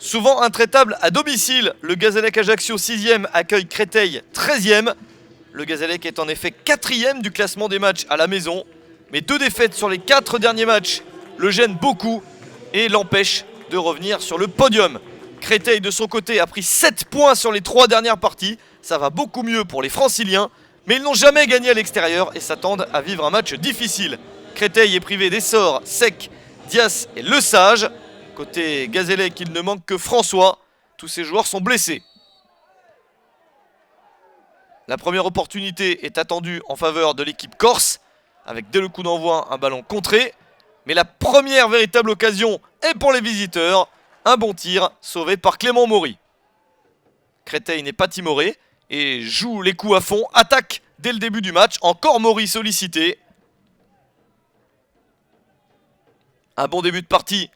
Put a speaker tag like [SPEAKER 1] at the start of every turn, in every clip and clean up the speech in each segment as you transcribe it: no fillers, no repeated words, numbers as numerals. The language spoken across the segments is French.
[SPEAKER 1] Souvent intraitable à domicile, le Gazélec Ajaccio 6e accueille Créteil 13e. Le Gazélec est en effet 4e du classement des matchs à la maison. Mais 2 défaites sur les 4 derniers matchs le gênent beaucoup et l'empêchent de revenir sur le podium. Créteil de son côté a pris 7 points sur les 3 dernières parties. Ça va beaucoup mieux pour les Franciliens. Mais ils n'ont jamais gagné à l'extérieur et s'attendent à vivre un match difficile. Créteil est privé d'Essor, Sec, Dias et Le Sage. Côté Gazélec, il ne manque que François. Tous ces joueurs sont blessés. La première opportunité est attendue en faveur de l'équipe corse, avec dès le coup d'envoi un ballon contré. Mais la première véritable occasion est pour les visiteurs. Un bon tir sauvé par Clément Maury. Créteil n'est pas timoré et joue les coups à fond. Attaque dès le début du match. Encore Maury sollicité. Un bon début de partie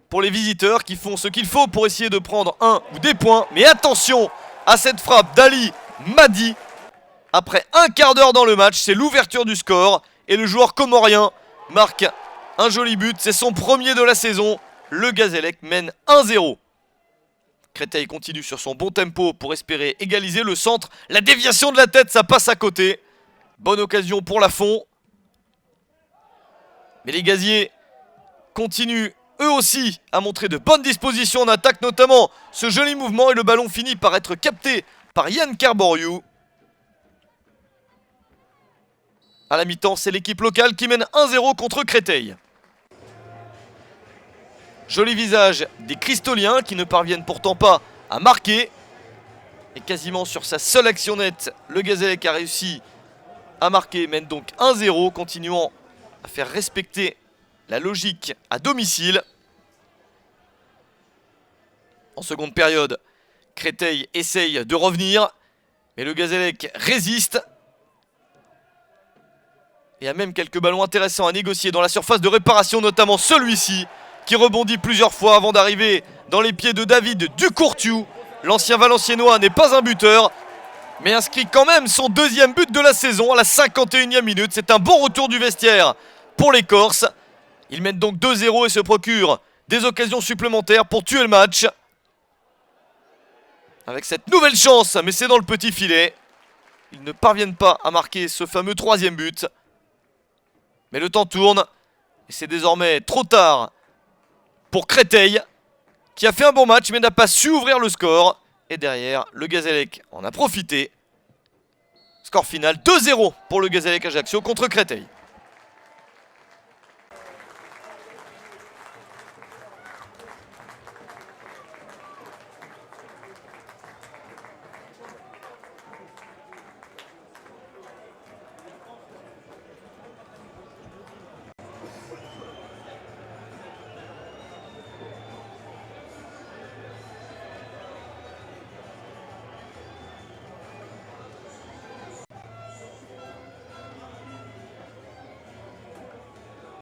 [SPEAKER 1] pour les visiteurs qui font ce qu'il faut pour essayer de prendre un ou des points. Mais attention à cette frappe d'Ali Madi. Après un quart d'heure dans le match, c'est l'ouverture du score. Et le joueur comorien marque un joli but. C'est son premier de la saison. Le Gazélec mène 1-0. Créteil continue sur son bon tempo pour espérer égaliser le centre. La déviation de la tête, ça passe à côté. Bonne occasion pour Lafont. Mais les Gaziers continuent eux aussi à montrer de bonnes dispositions en attaque, notamment ce joli mouvement et le ballon finit par être capté par Yann Carboriou. À la mi-temps, c'est l'équipe locale qui mène 1-0 contre Créteil. Joli visage des Cristoliens qui ne parviennent pourtant pas à marquer. Et quasiment sur sa seule action nette, le Gazélec a réussi à marquer, mène donc 1-0, continuant à faire respecter la logique à domicile. En seconde période, Créteil essaye de revenir, mais le Gazélec résiste. Il y a même quelques ballons intéressants à négocier dans la surface de réparation, notamment celui-ci, qui rebondit plusieurs fois avant d'arriver dans les pieds de David Ducourtiou. L'ancien Valenciennois n'est pas un buteur, mais inscrit quand même son deuxième but de la saison à la 51e minute. C'est un bon retour du vestiaire pour les Corses. Ils mènent donc 2-0 et se procurent des occasions supplémentaires pour tuer le match. Avec cette nouvelle chance, mais c'est dans le petit filet. Ils ne parviennent pas à marquer ce fameux troisième but. Mais le temps tourne et c'est désormais trop tard pour Créteil, qui a fait un bon match mais n'a pas su ouvrir le score. Et derrière, le Gazélec en a profité. Score final 2-0 pour le Gazélec Ajaccio contre Créteil.